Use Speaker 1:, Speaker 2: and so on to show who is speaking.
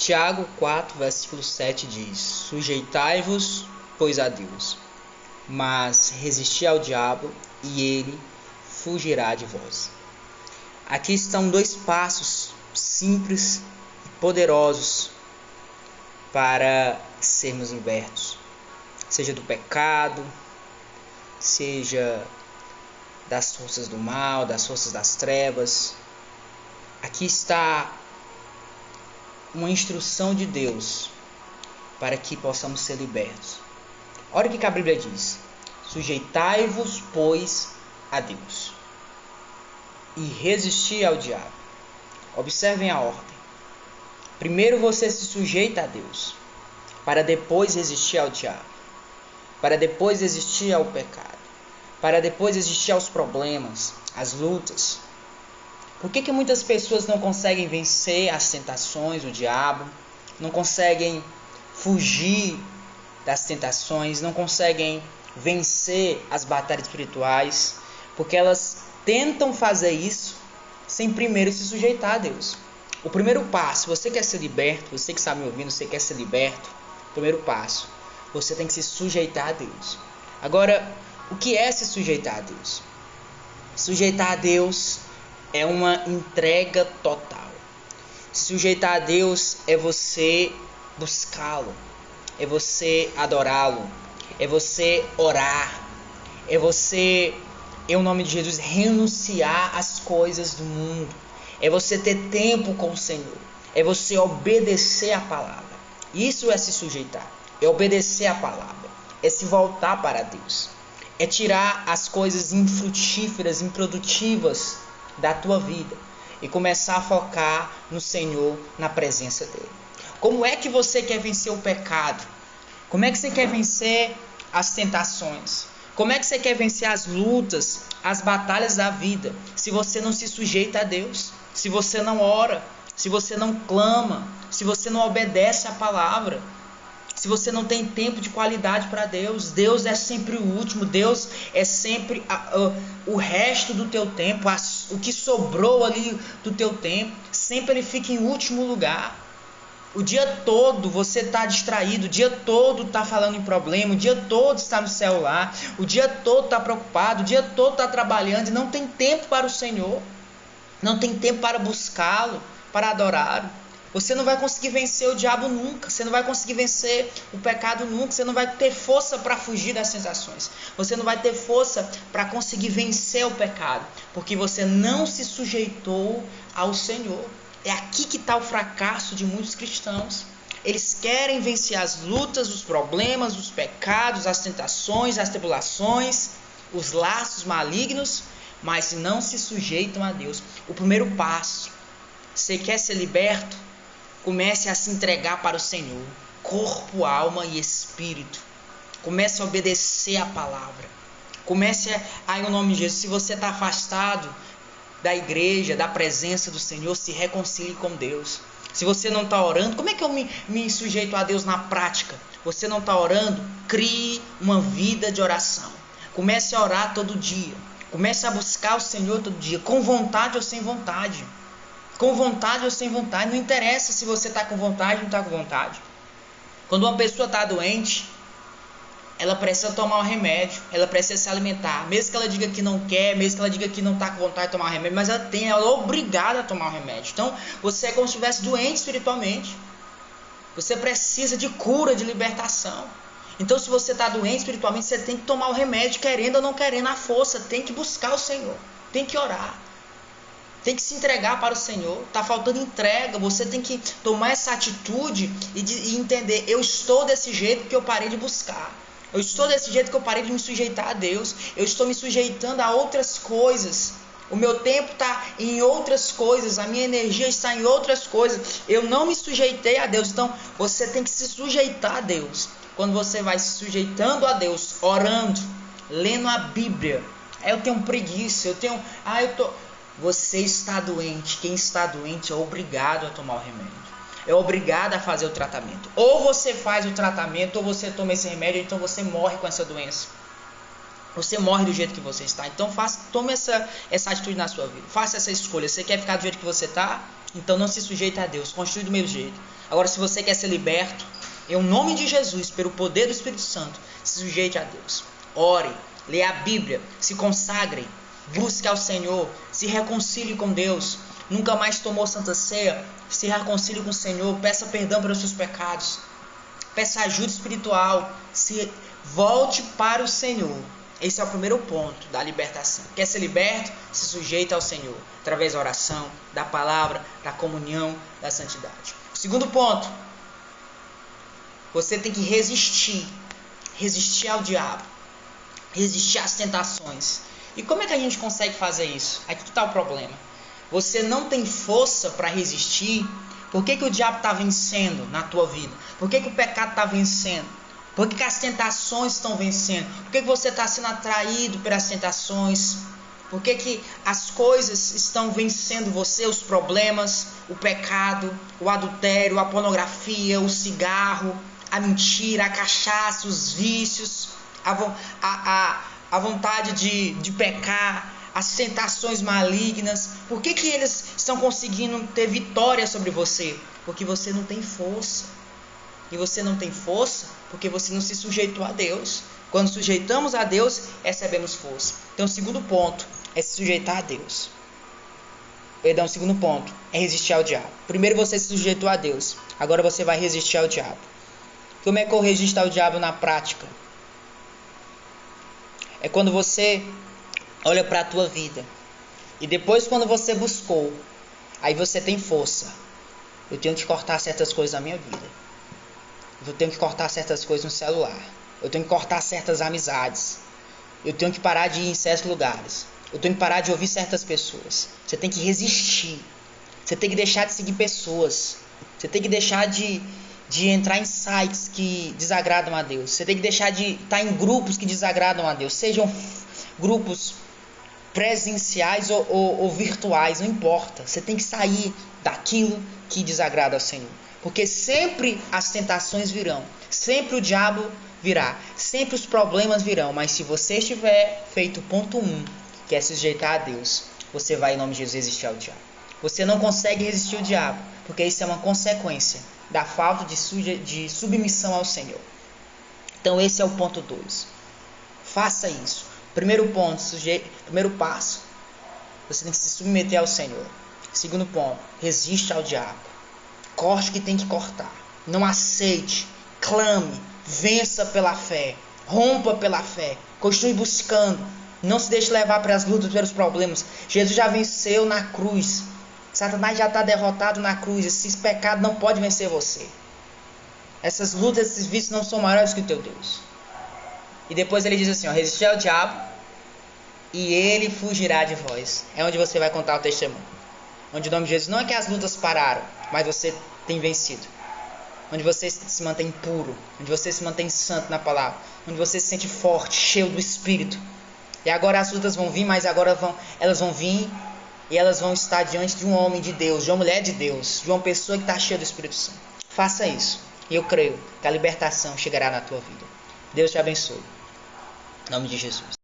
Speaker 1: Tiago 4, versículo 7 diz: Sujeitai-vos, pois, a Deus, mas resisti ao diabo, e ele fugirá de vós. Aqui estão 2 passos simples e poderosos para sermos libertos, seja do pecado, seja das forças do mal, das forças das trevas. Aqui está uma instrução de Deus para que possamos ser libertos. Olha o que a Bíblia diz: sujeitai-vos, pois, a Deus, e resisti ao diabo. Observem a ordem. Primeiro você se sujeita a Deus, para depois resistir ao diabo, para depois resistir ao pecado, para depois resistir aos problemas, às lutas. Por que muitas pessoas não conseguem vencer as tentações, o diabo, não conseguem fugir das tentações, não conseguem vencer as batalhas espirituais? Porque elas tentam fazer isso sem primeiro se sujeitar a Deus. O primeiro passo, você quer ser liberto, você que está me ouvindo, você quer ser liberto, o primeiro passo, você tem que se sujeitar a Deus. Agora, o que é se sujeitar a Deus? Sujeitar a Deus é uma entrega total. Se sujeitar a Deus é você buscá-lo, é você adorá-lo, é você orar, é você, em nome de Jesus, renunciar às coisas do mundo, é você ter tempo com o Senhor, é você obedecer a palavra. Isso é se sujeitar, é obedecer a palavra, é se voltar para Deus, é tirar as coisas infrutíferas, improdutivas da tua vida e começar a focar no Senhor, na presença dele. Como é que você quer vencer o pecado? Como é que você quer vencer as tentações? Como é que você quer vencer as lutas, as batalhas da vida, se você não se sujeita a Deus, se você não ora, se você não clama, se você não obedece a palavra, se você não tem tempo de qualidade para Deus? Deus é sempre o último, Deus é sempre o resto do teu tempo, o que sobrou ali do teu tempo, sempre ele fica em último lugar. O dia todo você está distraído, o dia todo está falando em problema, o dia todo está no celular, o dia todo está preocupado, o dia todo está trabalhando e não tem tempo para o Senhor, não tem tempo para buscá-lo, para adorá-lo. Você não vai conseguir vencer o diabo nunca, você não vai conseguir vencer o pecado nunca, você não vai ter força para fugir das sensações, você não vai ter força para conseguir vencer o pecado, porque você não se sujeitou ao Senhor. É aqui que está o fracasso de muitos cristãos. Eles querem vencer as lutas, os problemas, os pecados, as tentações, as tribulações, os laços malignos, mas não se sujeitam a Deus. O primeiro passo, você quer ser liberto? Comece a se entregar para o Senhor, corpo, alma e espírito. Comece a obedecer a palavra. Comece a, em nome de Jesus, se você está afastado da igreja, da presença do Senhor, se reconcilie com Deus. Se você não está orando, como é que eu me sujeito a Deus na prática? Você não está orando? Crie uma vida de oração. Comece a orar todo dia. Comece a buscar o Senhor todo dia, com vontade ou sem vontade. Com vontade ou sem vontade, não interessa se você está com vontade ou não está com vontade. Quando uma pessoa está doente, ela precisa tomar um remédio, ela precisa se alimentar, mesmo que ela diga que não quer, mesmo que ela diga que não está com vontade de tomar um remédio, mas ela é obrigada a tomar um remédio. Então, você é como se estivesse doente espiritualmente. Você precisa de cura, de libertação. Então, se você está doente espiritualmente, você tem que tomar o remédio, querendo ou não querendo, à força. Tem que buscar o Senhor, tem que orar. Tem que se entregar para o Senhor. Está faltando entrega. Você tem que tomar essa atitude e entender: eu estou desse jeito porque eu parei de buscar. Eu estou desse jeito que eu parei de me sujeitar a Deus. Eu estou me sujeitando a outras coisas. O meu tempo está em outras coisas. A minha energia está em outras coisas. Eu não me sujeitei a Deus. Então, você tem que se sujeitar a Deus. Quando você vai se sujeitando a Deus, orando, lendo a Bíblia. Eu tenho preguiça. Você está doente. Quem está doente é obrigado a tomar o remédio. É obrigado a fazer o tratamento. Ou você faz o tratamento, ou você toma esse remédio, então você morre com essa doença. Você morre do jeito que você está. Então tome essa atitude na sua vida. Faça essa escolha. Você quer ficar do jeito que você está? Então não se sujeite a Deus. Continue do mesmo jeito. Agora, se você quer ser liberto, em nome de Jesus, pelo poder do Espírito Santo, se sujeite a Deus. Ore, leia a Bíblia, se consagre, busque ao Senhor, se reconcilie com Deus. Nunca mais tomou Santa Ceia? Se reconcilie com o Senhor, peça perdão pelos seus pecados. Peça ajuda espiritual. Se volte para o Senhor. Esse é o primeiro ponto da libertação. Quer ser liberto? Se sujeita ao Senhor, através da oração, da palavra, da comunhão, da santidade. O segundo ponto, você tem que resistir ao diabo, resistir às tentações. E como é que a gente consegue fazer isso? Aqui que está o problema. Você não tem força para resistir. Por que o diabo está vencendo na tua vida? Por que o pecado está vencendo? Por que as tentações estão vencendo? Por que você está sendo atraído pelas tentações? Por que as coisas estão vencendo você? Os problemas, o pecado, o adultério, a pornografia, o cigarro, a mentira, a cachaça, os vícios, a vontade de pecar, as tentações malignas. Por que eles estão conseguindo ter vitória sobre você? Porque você não tem força. E você não tem força porque você não se sujeitou a Deus. Quando sujeitamos a Deus, recebemos força. Então o segundo ponto é se sujeitar a Deus. O segundo ponto é resistir ao diabo. Primeiro você se sujeitou a Deus. Agora você vai resistir ao diabo. Como é que eu resisto ao diabo na prática? É quando você olha para a tua vida. E depois quando você buscou, aí você tem força. Eu tenho que cortar certas coisas na minha vida. Eu tenho que cortar certas coisas no celular. Eu tenho que cortar certas amizades. Eu tenho que parar de ir em certos lugares. Eu tenho que parar de ouvir certas pessoas. Você tem que resistir. Você tem que deixar de seguir pessoas. Você tem que deixar de entrar em sites que desagradam a Deus. Você tem que deixar de estar em grupos que desagradam a Deus. Sejam grupos presenciais ou virtuais, não importa. Você tem que sair daquilo que desagrada ao Senhor. Porque sempre as tentações virão, sempre o diabo virá, sempre os problemas virão. Mas se você estiver feito ponto 1, que é se sujeitar a Deus, você vai em nome de Jesus resistir ao diabo. Você não consegue resistir ao diabo, porque isso é uma consequência da falta de submissão ao Senhor. Então esse é o ponto 2. Faça isso. Primeiro ponto, primeiro passo, você tem que se submeter ao Senhor. Segundo ponto, resiste ao diabo. Corte o que tem que cortar. Não aceite. Clame. Vença pela fé. Rompa pela fé. Continue buscando. Não se deixe levar pelas lutas, pelos problemas. Jesus já venceu na cruz. Satanás já está derrotado na cruz. Esse pecado não pode vencer você. Essas lutas, esses vícios não são maiores que o teu Deus. E depois ele diz assim, resistir ao diabo e ele fugirá de vós. É onde você vai contar o testemunho. Onde o nome de Jesus não é que as lutas pararam, mas você tem vencido. Onde você se mantém puro, onde você se mantém santo na palavra, onde você se sente forte, cheio do Espírito. E agora as lutas vão vir, mas agora elas vão vir e elas vão estar diante de um homem de Deus, de uma mulher de Deus, de uma pessoa que está cheia do Espírito Santo. Faça isso e eu creio que a libertação chegará na tua vida. Deus te abençoe. Em nome de Jesus.